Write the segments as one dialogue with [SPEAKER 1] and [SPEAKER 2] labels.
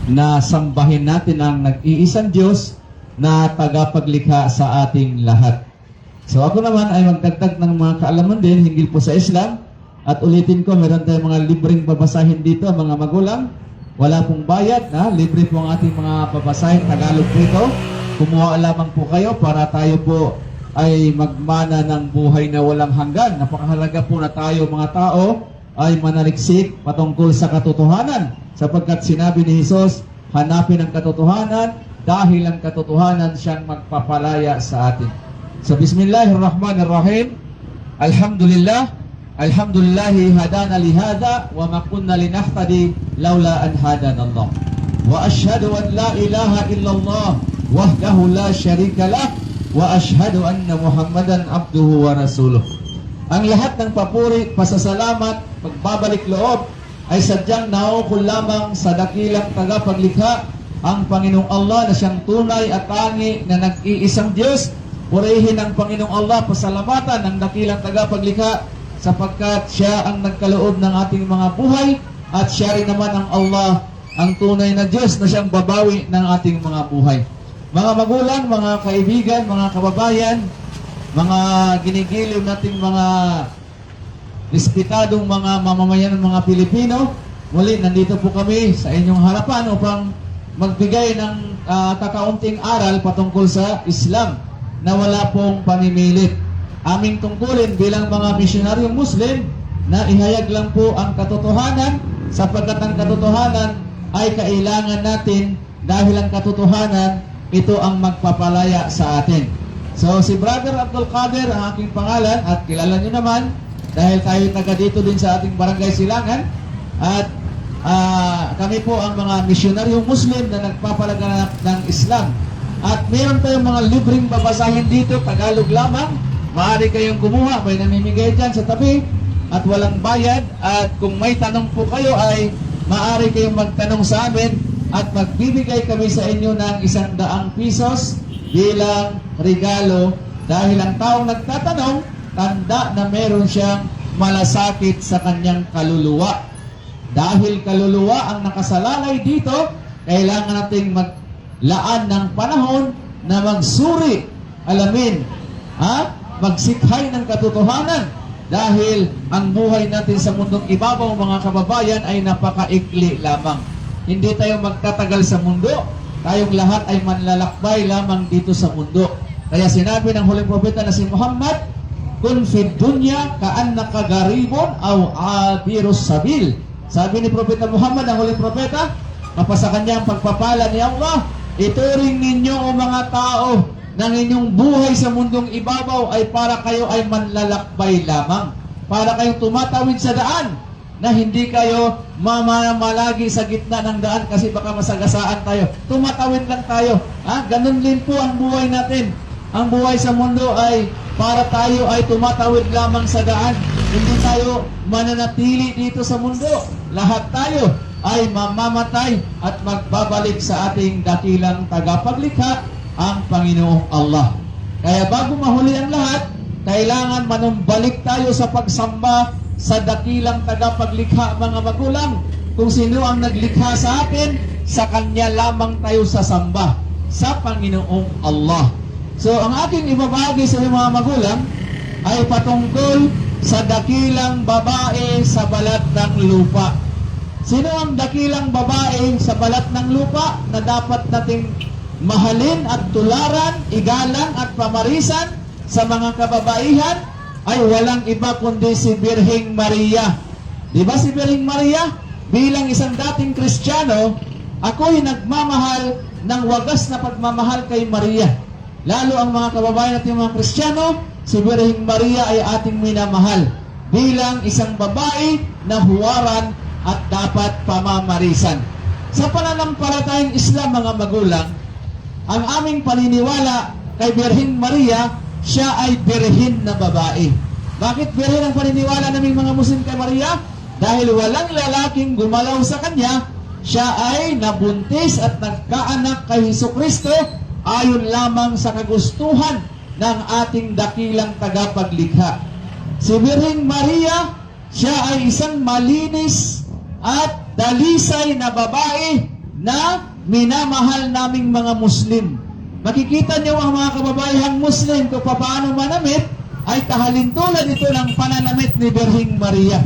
[SPEAKER 1] na sambahin natin ang nag-iisang Diyos na tagapaglikha sa ating lahat. So ako naman ay magdagdag ng mga kaalaman din hinggil po sa Islam. At ulitin ko, meron tayong mga libreng babasahin dito, mga magulang. Wala pong bayad, libre po ang ating mga babasahin, Tagalog po ito. Kumuha lamang po kayo para tayo po ay magmana ng buhay na walang hanggan. Napakahalaga po na tayo mga tao ay manaliksik patungkol sa katotohanan. Sapagkat sinabi ni Jesus, hanapin ang katotohanan dahil ang katotohanan siyang magpapalaya sa atin. So, Bismillahirrahmanirrahim. Alhamdulillah. Alhamdulillahi hadana lihada wa ma kunna linahtadi laula an hadana Allah. Wa ashhadu an la ilaha illallah wahdahu la syarika lah wa ashhadu anna Muhammadan abduhu wa rasuluh. Ang lahat ng papuri, pasasalamat, pagbabalik loob ay sadyang naukol lamang sa dakilang tagapaglikha, ang Panginoong Allah na siyang tunay at tangi na nag-iisang Diyos. Purihin ang Panginoong Allah, pasalamatan ng dakilang tagapaglikha sapagkat siya ang nagkaloob ng ating mga buhay at siya rin naman ang Allah, ang tunay na Diyos na siyang babawi ng ating mga buhay. Mga magulang, mga kaibigan, mga kababayan, mga ginigiliw nating mga respetadong mga mamamayan ng mga Pilipino, muli nandito po kami sa inyong harapan upang magbigay ng kakaunting aral patungkol sa Islam na wala pong pamimilit. Aming tungkulin bilang mga misyonaryong Muslim na ihayag lang po ang katotohanan sapagkat ang katotohanan ay kailangan natin dahil ang katotohanan ito ang magpapalaya sa atin. So si Brother Abdul Qadir ang aking pangalan at kilala nyo naman dahil tayo taga dito din sa ating barangay Silangan at kami po ang mga misyonaryong Muslim na nagpapalaganap ng Islam. At meron tayong mga libreng babasahin dito, Tagalog lamang. Maaari kayong kumuha, may namimigay dyan sa tabi at walang bayad. At kung may tanong po kayo ay maaari kayong magtanong sa amin at magbibigay kami sa inyo ng 100 pesos bilang regalo dahil ang taong nagtatanong, tanda na meron siyang malasakit sa kanyang kaluluwa. Dahil kaluluwa ang nakasalalay dito, kailangan nating maglaan ng panahon na magsuri, alamin, magsikhay ng katotohanan. Dahil ang buhay natin sa mundong ibabaw, mga kababayan, ay napakaikli lamang. Hindi tayo magtatagal sa mundo. Tayong lahat ay manlalakbay lamang dito sa mundo. Kaya sinabi ng huling propeta na si Muhammad, kun fid dunya ka'annaka garibun aw abirus sabil. Sabi ni Propeta Muhammad, ang huling propeta, kapag sa kanyang pagpapala ni Allah, ituring ninyo o mga tao ng inyong buhay sa mundong ibabaw ay para kayo ay manlalakbay lamang. Para kayong tumatawid sa daan na hindi kayo mamamalagi sa gitna ng daan kasi baka masagasaan tayo. Tumatawid lang tayo. Ganun din po ang buhay natin. Ang buhay sa mundo ay para tayo ay tumatawid lamang sa daan. Hindi tayo mananatili dito sa mundo. Lahat tayo ay mamamatay at magbabalik sa ating dakilang tagapaglikha, ang Panginoong Allah. Kaya bago mahuli ang lahat, kailangan manumbalik tayo sa pagsamba sa dakilang tagapaglikha, mga magulang. Kung sino ang naglikha sa atin, sa Kanya lamang tayo sasamba, sa Panginoong Allah. So, ang aking ibabagi sa mga magulang ay patungkol sa dakilang babae sa balat ng lupa. Sino ang dakilang babae sa balat ng lupa na dapat nating mahalin at tularan, igalang at pamarisan sa mga kababaihan? Ay walang iba kundi si Birheng Maria. Di ba si Birheng Maria? Bilang isang dating Kristiyano, ako'y nagmamahal ng wagas na pagmamahal kay Maria. Lalo ang mga kababayan natin mga Kristiyano, si Birheng Maria ay ating minamahal bilang isang babae na huwaran at dapat pamamarisan. Sa pananampalatayang Islam, mga magulang, ang aming paniniwala kay Birheng Maria, siya ay birhin na babae. Bakit birhin ang paniniwala naming mga Muslim kay Maria? Dahil walang lalaking gumalaw sa kanya, siya ay nabuntis at nagkaanak kay Hesukristo ayon lamang sa kagustuhan ng ating dakilang tagapaglikha. Si Birheng Maria, siya ay isang malinis at dalisay na babae na minamahal naming mga Muslim. Makikita niyo ang mga kababayang Muslim kung paano manamit ay kahalintulad ito ng pananamit ni Birhing Maria.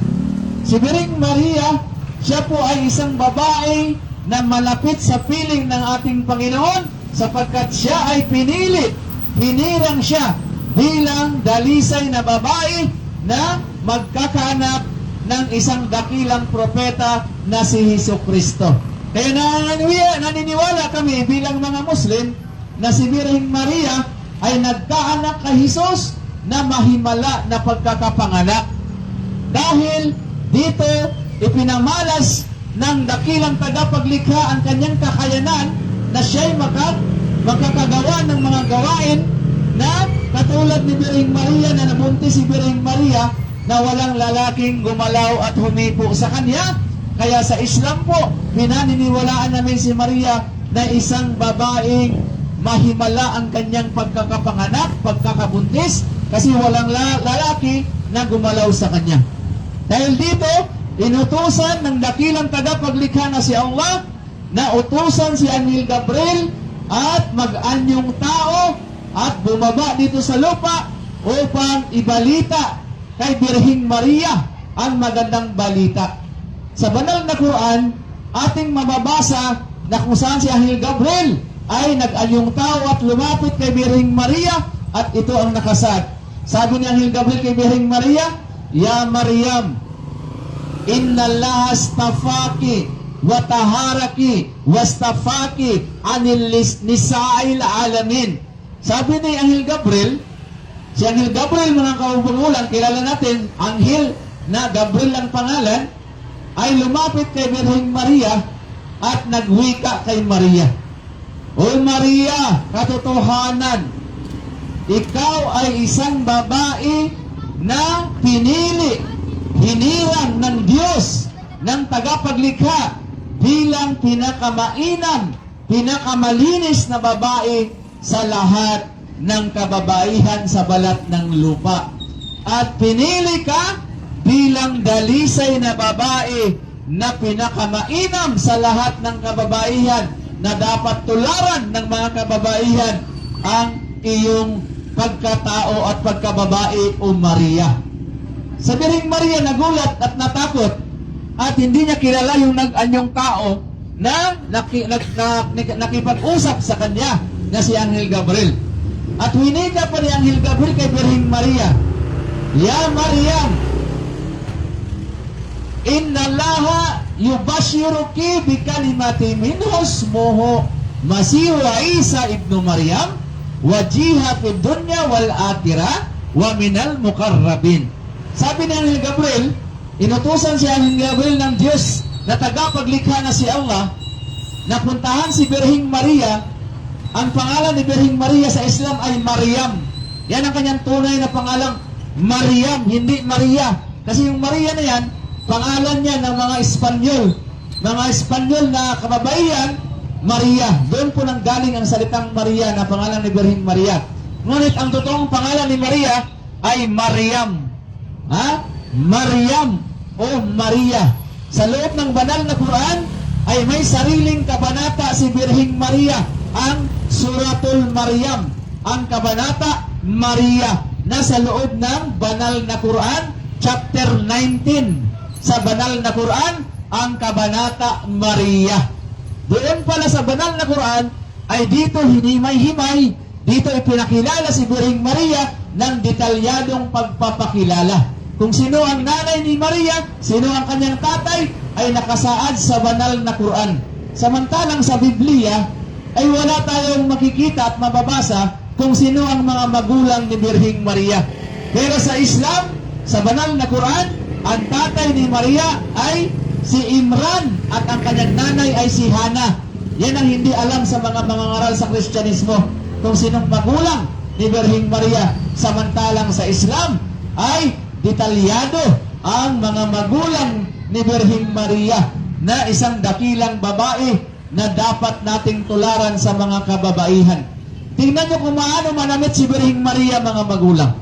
[SPEAKER 1] Si Birhing Maria, siya po ay isang babae na malapit sa piling ng ating Panginoon sapagkat siya ay pinili, hinirang siya bilang dalisay na babae na magkakaanak ng isang dakilang propeta na si Hesukristo. Kaya naniniwala kami bilang mga Muslim na si Birhing Maria ay nagkaanak kay Jesus na mahimala na pagkakapanganak. Dahil dito ipinamalas ng dakilang tagapaglikha ang kanyang kakayanan na siya'y makakagawa ng mga gawain na katulad ni Birhing Maria na nabuntis si Birhing Maria na walang lalaking gumalaw at humipo sa kanya. Kaya sa Islam po, pinaniniwalaan namin si Maria na isang babaeng mahimala ang kanyang pagkakapanganak, pagkakabuntis, kasi walang lalaki na gumalaw sa kanya. Dahil dito, inutusan ng dakilang tagapaglikha na si Allah na utusan si Anghel Gabriel at mag-anyong tao at bumaba dito sa lupa upang ibalita kay Birhing Maria ang magandang balita. Sa banal na Quran, ating mababasa na kung saan si Anghel Gabriel ay nag-anyong tao at lumapit kay Birhing Maria at ito ang nakasad. Sabi ni Anghel Gabriel kay Birhing Maria, "Ya Maryam, inna Allah astafaki wa taharaki wastafaki anil nisa'il alamin." Sabi ni Anghel Gabriel, si Anghel Gabriel mga kaubunulan, kilala natin, Anghel na Gabriel ang pangalan, ay lumapit kay Birhing Maria at nagwika kay Maria. "O Maria, katotohanan, ikaw ay isang babae na pinili, hinirang ng Diyos, ng tagapaglikha bilang pinakamainam, pinakamalinis na babae sa lahat ng kababaihan sa balat ng lupa. At pinili ka bilang dalisay na babae na pinakamainam sa lahat ng kababaihan na dapat tularan ng mga kababaihan ang iyong pagkatao at pagkababae, o Maria." Sa Birhing Maria nagulat at natakot at hindi niya kilala yung nag-anyong tao na nakipag-usap sa kanya na si Anghel Gabriel. At winika pa ni Anghel Gabriel kay Birhing Maria, "Ya Maryam, inna Allaha yubashiruki bi kalimati minhu ismuhu Masihu Isa ibnu Maryam wajiha fid dunya wal akhirah wa minal muqarrabin." Sabi ni Anghel Gabriel, inutusan si Anghel Gabriel ng Diyos na tagapaglikha na si Allah na puntahan si Birhing Maria. Ang pangalan ni Birhing Maria sa Islam ay Maryam. Yan ang kanyang tunay na pangalang Maryam, hindi Maria. Kasi yung Maria na yan, pangalan niya ng mga Espanyol. Mga Espanyol na kababaihan, Maria. Doon po nang galing ang salitang Maria na pangalan ni Birhing Maria. Ngunit ang totoong pangalan ni Maria ay Maryam. Maryam o Maria. Sa loob ng banal na Quran ay may sariling kabanata si Birhing Maria, ang Suratul Maryam, ang kabanata Maria, na sa loob ng banal na Quran, chapter 19 sa banal na Quran, ang kabanata Maria. Doon pala sa banal na Quran ay dito hinimay-himay, dito ipinakilala si Birhing Maria ng detalyadong pagpapakilala. Kung sino ang nanay ni Maria, sino ang kanyang tatay, ay nakasaad sa banal na Quran. Samantalang sa Biblia, ay wala tayong makikita at mababasa kung sino ang mga magulang ni Birhing Maria. Pero sa Islam, sa banal na Quran, ang tatay ni Maria ay si Imran at ang kanyang nanay ay si Hana. Yan ang hindi alam sa mga mangangaral sa Kristyanismo kung sinong magulang ni Birhing Maria. Samantalang sa Islam ay detalyado ang mga magulang ni Birhing Maria na isang dakilang babae na dapat nating tularan sa mga kababaihan. Tingnan nyo kung maano manamit si Birhing Maria, mga magulang.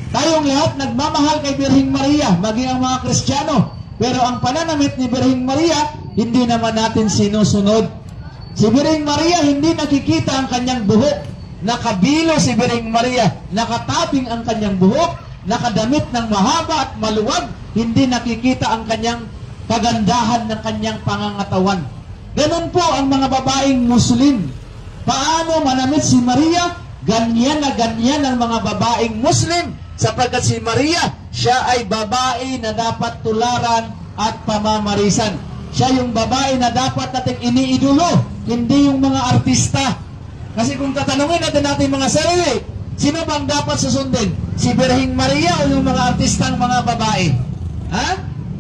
[SPEAKER 1] Tayong lahat nagmamahal kay Birhing Maria, maging ang mga Kristiyano. Pero ang pananamit ni Birhing Maria, hindi naman natin sinusunod. Si Birhing Maria, hindi nakikita ang kanyang buhok. Nakabilo si Birhing Maria, nakatabing ang kanyang buhok, nakadamit ng mahaba at maluwag, hindi nakikita ang kanyang kagandahan ng kanyang pangangatawan. Ganun po ang mga babaeng Muslim. Paano manamit si Maria? Ganyan na ganyan ang mga babaeng Muslim. Sapagkat si Maria, siya ay babae na dapat tularan at pamamarisan. Siya yung babae na dapat nating iniidolo, hindi yung mga artista. Kasi kung tatanungin natin mga sarili, sino bang dapat susundin? Si Birhing Maria o yung mga artistang mga babae? Ha?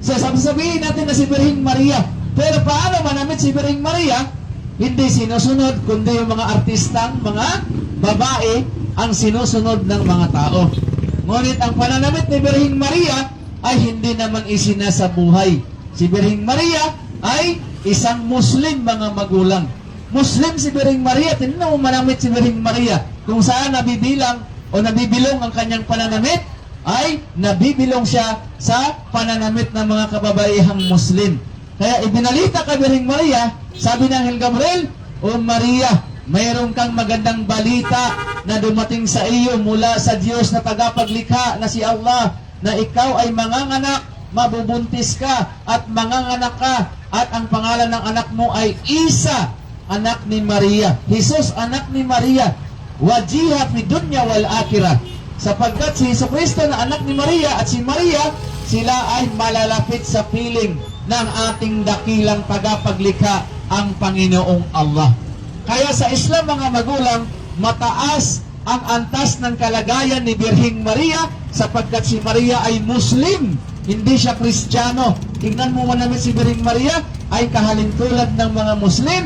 [SPEAKER 1] So sabihin natin na si Birhing Maria. Pero paano manamit si Birhing Maria? Hindi sinusunod, kundi yung mga artistang mga babae ang sinusunod ng mga tao. Ngunit ang pananamit ni Birhing Maria ay hindi naman isinasabuhay. Si Birhing Maria ay isang Muslim mga magulang. Muslim si Birhing Maria, tinanong mo manamit si Birhing Maria. Kung saan nabibilang o nabibilong ang kanyang pananamit, ay nabibilong siya sa pananamit ng mga kababaihang Muslim. Kaya ibinalita kay Birhing Maria, sabi ng Anghel Gabriel, O Maria, mayroon kang magandang balita na dumating sa iyo mula sa Diyos na tagapaglikha na si Allah, na ikaw ay manganganak, mabubuntis ka at manganganak ka, at ang pangalan ng anak mo ay Isa, anak ni Maria. Jesus, anak ni Maria. Wajiha fi dunya wal akhirah. Sapagkat si Jesucristo na anak ni Maria at si Maria, sila ay malalapit sa piling ng ating dakilang tagapaglikha, ang Panginoong Allah. Kaya sa Islam mga magulang, mataas ang antas ng kalagayan ni Birhing Maria sapagkat si Maria ay Muslim, hindi siya Kristiyano. Tingnan mo manamit si Birhing Maria ay kahalintulad ng mga Muslim.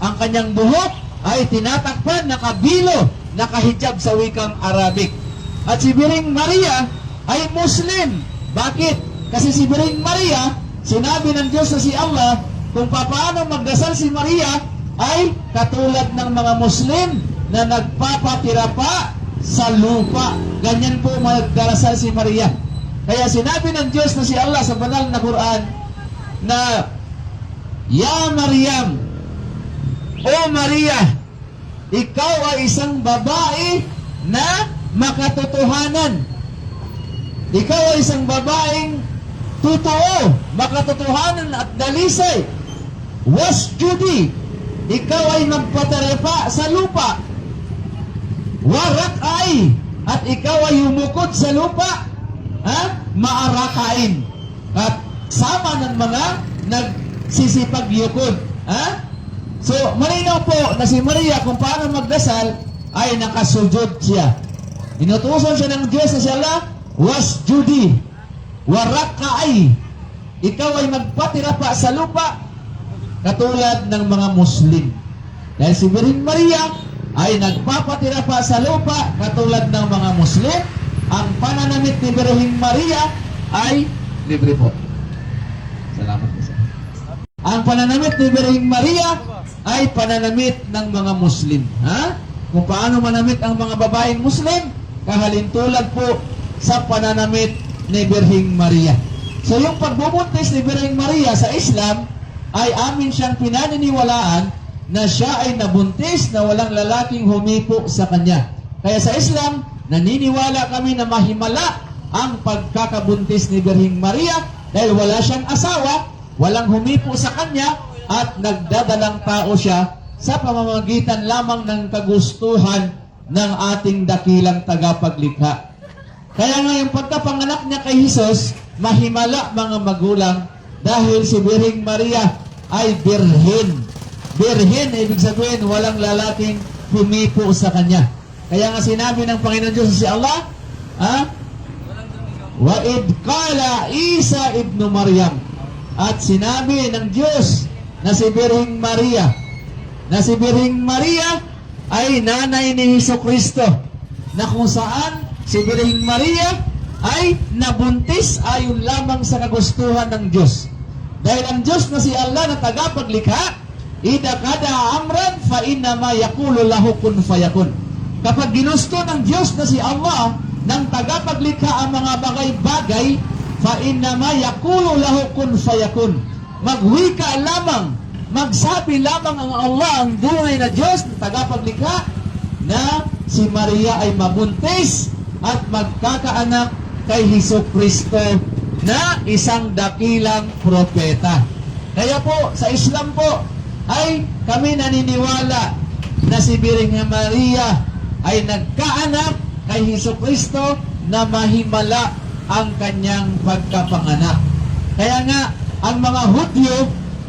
[SPEAKER 1] Ang kanyang buhok ay tinatakpan, nakabilo, nakahijab sa wikang Arabic. At si Birhing Maria ay Muslim. Bakit? Kasi si Birhing Maria, sinabi ng Diyos na si Allah, kung paano magdasal si Maria, ay katulad ng mga Muslim na nagpapatira pa sa lupa. Ganyan po magdarasal si Maria. Kaya sinabi ng Diyos na si Allah sa banal na Quran na, Ya Maryam, O Maria, ikaw ay isang babae na makatotohanan. Ikaw ay isang babaeng totoo, makatotohanan at dalisay. Wasjudi, ikaw ay magpataripa sa lupa. Warakay, at ikaw ay humukod sa lupa. Maarakain, at sama ng mga nagsisipagyukod. So, malinaw po na si Maria kung paano magdasal ay nakasujud siya. Inutusan siya ng Diyos na siya Allah, wasjudi, warakay, ikaw ay magpatira pa sa lupa katulad ng mga Muslim. Dahil si Birhing Maria ay nagpapatira pa sa lupa katulad ng mga Muslim, ang pananamit ni Birhing Maria ay libre po. Salamat po sa ang pananamit ni Birhing Maria ay pananamit ng mga Muslim. Kung paano manamit ang mga babaeng Muslim, kahalintulad po sa pananamit ni Birhing Maria. So yung pagbubuntis ni Birhing Maria sa Islam ay amin siyang pinaniniwalaan na siya ay nabuntis na walang lalaking humipo sa kanya. Kaya sa Islam, naniniwala kami na mahimala ang pagkakabuntis ni Birhing Maria dahil wala siyang asawa, walang humipo sa kanya, at nagdadalang tao siya sa pamamagitan lamang ng kagustuhan ng ating dakilang tagapaglikha. Kaya nga yung pagkapanganak niya kay Jesus, mahimala mga magulang dahil si Birhing Maria ay birhen. Birhen, ibig sabihin, walang lalaking humipo sa kanya. Kaya nga sinabi ng Panginoon Diyos si Allah, Wa id qala Isa ibnu Maryam. At sinabi ng Diyos na si Birhing Maria ay nanay ni Jesucristo, na kung saan si Birhing Maria ay nabuntis ayon lamang sa kagustuhan ng Diyos. Dahil ang Diyos na si Allah na tagapaglikha, ida kada amran fa innama yaqulu lahu kun fayakun. Kapag ginusto ng Diyos na si Allah ng tagapaglikha ang mga bagay-bagay, fa innama yaqulu lahu kun fayakun. Magwika lamang, magsabi lamang ang Allah, ang tunay na Diyos, tagapaglikha, na si Maria ay mabuntis at magkakaanak kay Hesukristo na isang dakilang propeta. Kaya po, sa Islam po, ay kami naniniwala na si Birheng Maria ay nagkaanak kay Hesukristo na mahimala ang kanyang pagkapanganak. Kaya nga, ang mga Hudyo,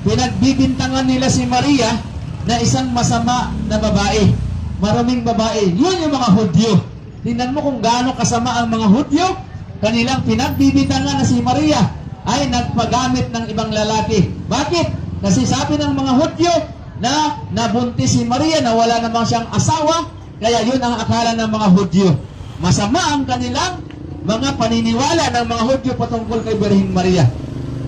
[SPEAKER 1] pinagbibintangan nila si Maria na isang masama na babae. Maraming babae. Yun yung mga Hudyo. Tingnan mo kung gaano kasama ang mga Hudyo. Kanilang pinagbibintangan na si Maria ay nagpagamit ng ibang lalaki. Bakit? Kasi sabi ng mga Hudyo na nabuntis si Maria na wala namang siyang asawa, kaya yun ang akala ng mga Hudyo. Masama ang kanilang mga paniniwala ng mga Hudyo patungkol kay Birheng Maria.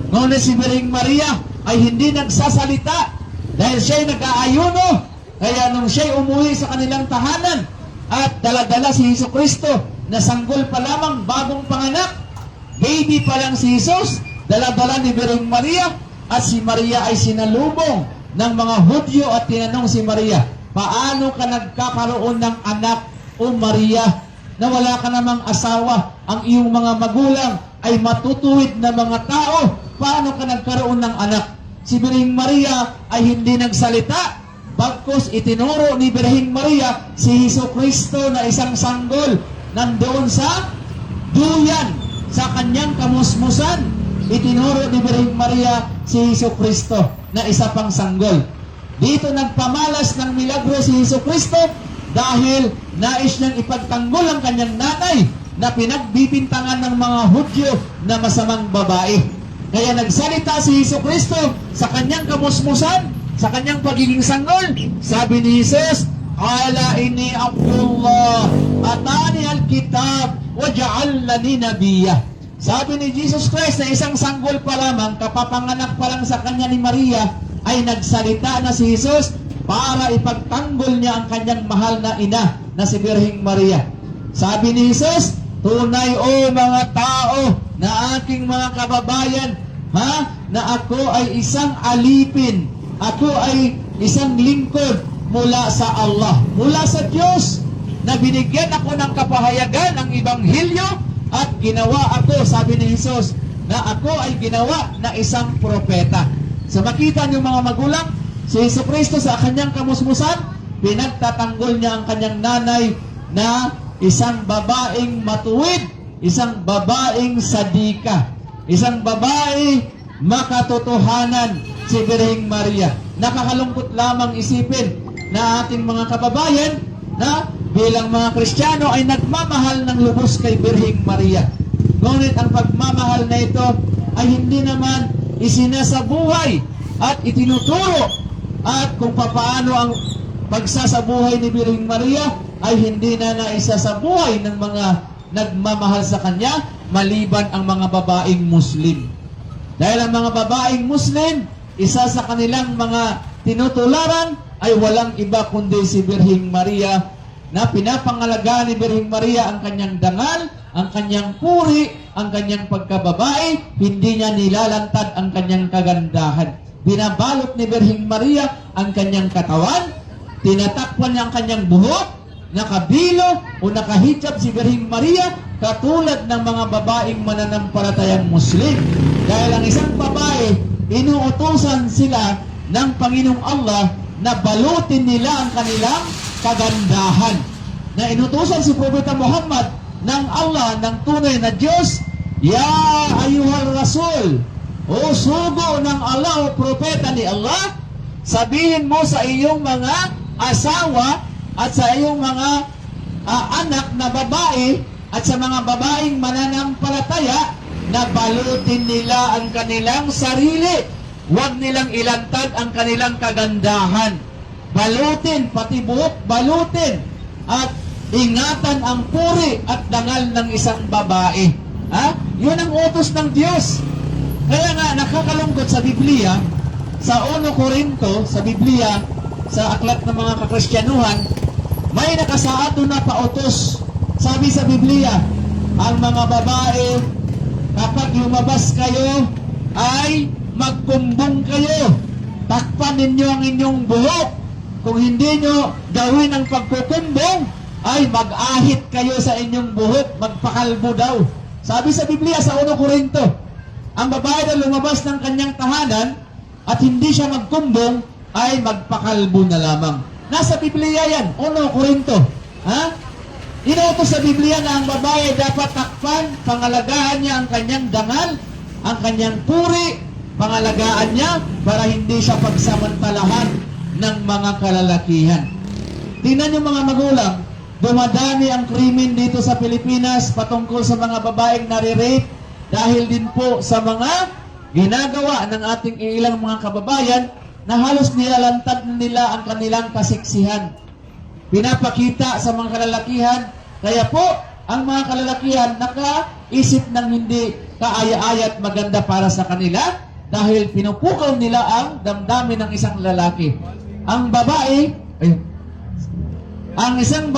[SPEAKER 1] Ngunit si Birheng Maria ay hindi nagsasalita dahil siya'y nag-aayuno. Kaya nung siya'y umuwi sa kanilang tahanan at daladala si Hesukristo na sanggol pa lamang bagong panganak, baby pa lang si Jesus, daladala ni Birheng Maria, at si Maria ay sinalubong ng mga Hudyo at tinanong si Maria, paano ka nagkakaroon ng anak, o Maria, na wala ka namang asawa, ang iyong mga magulang ay matutuwid na mga tao, paano ka nagkaroon ng anak? Si Birheng Maria ay hindi nagsalita, bagkus itinuro ni Birheng Maria si Hesukristo na isang sanggol nandoon sa duyan, sa kanyang kamusmusan. Itinuro ni Birheng Maria si Hesukristo na isa pang sanggol. Dito nagpamalas ng milagro si Hesukristo dahil nais niyang ipagtanggol ang kanyang nanay na pinagbibintangan ng mga Hudyo na masamang babae. Kaya nagsalita si Hesukristo sa kanyang kamusmusan, sa kanyang pagiging sanggol. Sabi ni Jesus, "Ala inni Abdullah, atani al-kitab, wa ja'alani nabiyya." Sabi ni Jesus Christ na isang sanggol pa lamang, kapapanganak pa lang sa kanya ni Maria, ay nagsalita na si Jesus para ipagtanggol niya ang kanyang mahal na ina na si Birheng Maria. Sabi ni Jesus, tunay o mga tao na aking mga kababayan, na ako ay isang alipin, ako ay isang lingkod mula sa Allah, mula sa Diyos, na binigyan ako ng kapahayagan ng Ibanghilyo at ginawa ako, sabi ni Jesus, na ako ay ginawa na isang propeta. So makita niyo mga magulang, si Hesukristo sa kanyang kamusmusan, pinagtatanggol niya ang kanyang nanay na isang babaeng matuwid, isang babaeng sadika, isang babae makatotohanan, si Birheng Maria. Nakakalungkot lamang isipin na ating mga kababayan na bilang mga Kristiyano ay nagmamahal ng lubos kay Birheng Maria. Ngunit ang pagmamahal na ito ay hindi naman isinasabuhay at itinuturo, at kung papaano ang pagsasabuhay ni Birheng Maria ay hindi na naisasabuhay ng mga nagmamahal sa kanya maliban ang mga babaeng Muslim. Dahil ang mga babaeng Muslim, isa sa kanilang mga tinutularan ay walang iba kundi si Birheng Maria, na pinapangalagaan ni Birheng Maria ang kanyang dangal, ang kanyang puri, ang kanyang pagkababae, hindi niya nilalantad ang kanyang kagandahan. Binabalot ni Birheng Maria ang kanyang katawan, tinatakpan niya ang kanyang buhok, nakabilo o nakahijab si Birheng Maria katulad ng mga babaeng mananampalatayang Muslim. Dahil ang isang babae, inuutusan sila ng Panginoong Allah na balutin nila ang kanilang kagandahan. Na inutusan si Propeta Muhammad ng Allah, ng tunay na Diyos, "Ya ayuhal Rasul, o sugo ng Allah o propeta ni Allah, sabihin mo sa iyong mga asawa at sa iyong mga anak na babae at sa mga babaeng mananampalataya na balutin nila ang kanilang sarili. Huwag nilang ilantad ang kanilang kagandahan. Balutin, pati buhok, balutin. At ingatan ang puri at dangal ng isang babae." Yun ang utos ng Diyos. Kaya nga, nakakalungkot sa Biblia, sa 1 Corinto, sa Biblia, sa aklat ng mga kakristyanuhan, may nakasaad na pautos. Sabi sa Biblia, ang mga babae kapag lumabas kayo, ay magkumbong kayo. Takpan ninyo ang inyong buhok. Kung hindi nyo gawin ang pagkukumbong, ay mag-ahit kayo sa inyong buhok, magpakalbo daw. Sabi sa Biblia sa 1 Korinto, ang babae na lumabas ng kanyang tahanan at hindi siya magkumbong, ay magpakalbo na lamang. Nasa Biblia yan, 1 Korinto. Ha? Inuutos sa Biblia na ang babae dapat takpan, pangalagaan niya ang kanyang dangal, ang kanyang puri, pangalagaan niya para hindi siya pagsamantalahan ng mga kalalakihan. Tingnan niyo mga magulang, dumadami ang krimen dito sa Pilipinas patungkol sa mga babaeng nare-rape dahil din po sa mga ginagawa ng ating ilang mga kababayan na halos nilalantad nila ang kanilang kasiksihan. Pinapakita sa mga kalalakihan, kaya po ang mga kalalakihan nakaisip ng hindi kaaya-aya at maganda para sa kanila dahil pinupukaw nila ang damdamin ng isang lalaki. Ang babae, ang isang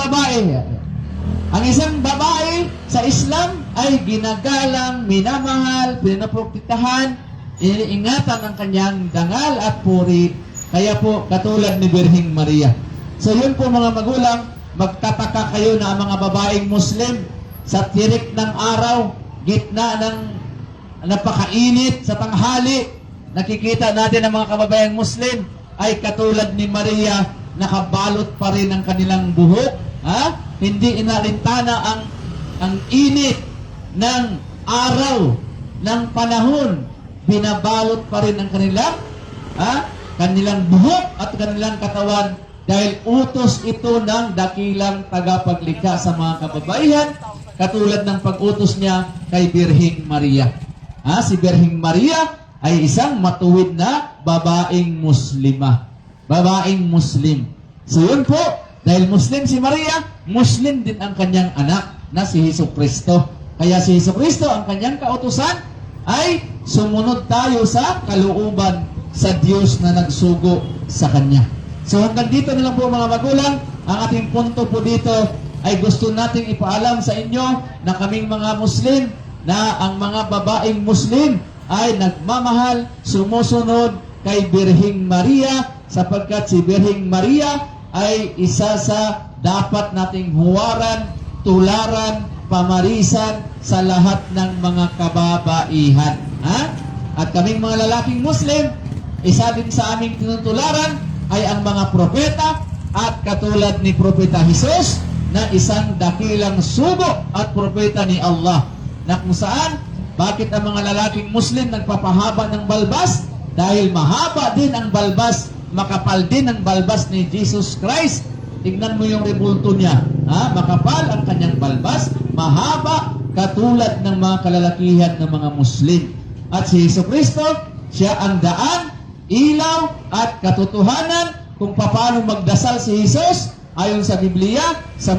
[SPEAKER 1] babae sa Islam ay ginagalang, minamahal, pinaprotektahan, iniingatan ang kanyang dangal at puri. Kaya po, katulad ni Birheng Maria. So yun po mga magulang, magtataka kayo na ang mga babaeng Muslim sa tirik ng araw, gitna ng napakainit sa tanghali, nakikita natin ang mga kababayang Muslim ay katulad ni Maria, nakabalot pa rin ang kanilang buhok. Ha? Hindi inalintana ang init ng araw, ng panahon. Binabalot pa rin ang kanilang buhok at kanilang katawan dahil utos ito ng dakilang tagapaglikha sa mga kababaihan, katulad ng pag-utos niya kay Birheng Maria. Si Birheng Maria ay isang matuwid na babaeng Muslima. Babaeng Muslim. So yun po, dahil Muslim si Maria, Muslim din ang kanyang anak na si Jesucristo. Kaya si Jesucristo, ang kanyang kautusan, ay sumunod tayo sa kalooban sa Diyos na nagsugo sa Kanya. So hanggang dito na lang po mga magulang, ang ating punto po dito ay gusto nating ipaalam sa inyo na kaming mga Muslim, na ang mga babaeng Muslim ay nagmamahal, sumusunod kay Birheng Maria, sapagkat si Birheng Maria ay isa sa dapat nating huwaran, tularan, pamarisan sa lahat ng mga kababaihan. At kaming mga lalaking Muslim, isa din sa aming tinutularan ay ang mga propeta, at katulad ni Propeta Jesus na isang dakilang sugo at propeta ni Allah, na kung saan, bakit ang mga lalaking Muslim nagpapahaba ng balbas? Dahil mahaba din ang balbas, makapal din ang balbas ni Jesus Christ. Tingnan mo yung rebulto niya. Makapal ang kanyang balbas, mahaba, katulad ng mga kalalakihan ng mga Muslim. At si Jesucristo, siya ang daan, ilaw, at katotohanan kung paano magdasal si Jesus. Ayon sa Biblia, sa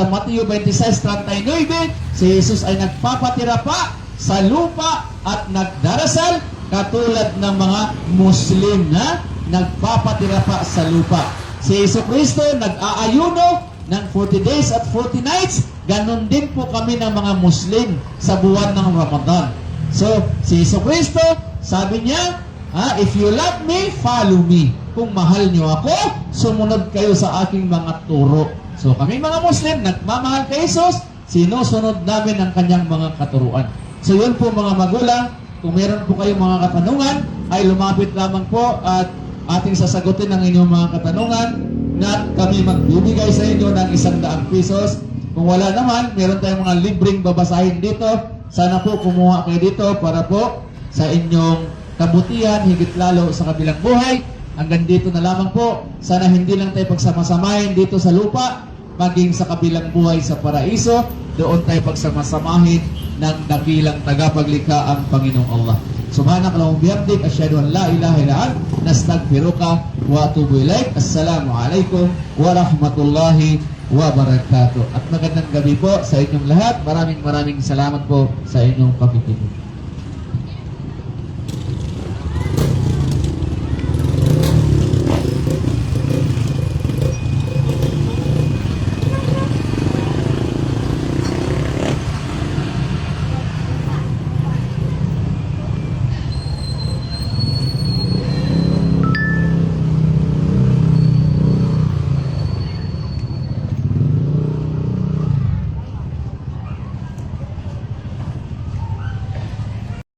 [SPEAKER 1] Mateo 26:39, si Jesus ay nagpapatira pa sa lupa at nagdarasal katulad ng mga Muslim na nagpapatira pa sa lupa. Si Jesucristo nag-aayuno ng 40 days at 40 nights. Ganon din po kami ng mga Muslim sa buwan ng Ramadan. So, si Jesucristo, sabi niya, if you love me, follow me. Kung mahal niyo ako, sumunod kayo sa aking mga turo. So, kami mga Muslim, nagmamahal kay Jesus, sinusunod namin ang kanyang mga katuruan. So, yun po mga magulang. Kung meron po kayong mga katanungan, ay lumapit lamang po at ating sasagutin ang inyong mga katanungan, na kami magbibigay sa inyo ng 100 pesos. Kung wala naman, meron tayong mga libreng babasahin dito. Sana po kumuha kayo dito para po sa inyong kabutihan, higit lalo sa kabilang buhay. Hanggang dito na lamang po. Sana hindi lang tayo pagsamasamahin dito sa lupa, maging sa kabilang buhay sa paraiso, doon tayo pagsamasamahin ng dakilang tagapaglikha ang Panginoong Allah. Subhanakallahumma bihamdik, asyhadu an la ilaha illa anta, nastaghfiruka wa atubu ilaik. Assalamu alaikum wa rahmatullahi wa barakatuh. At magandang gabi po sa inyong lahat. Maraming salamat po sa inyong pakikinig.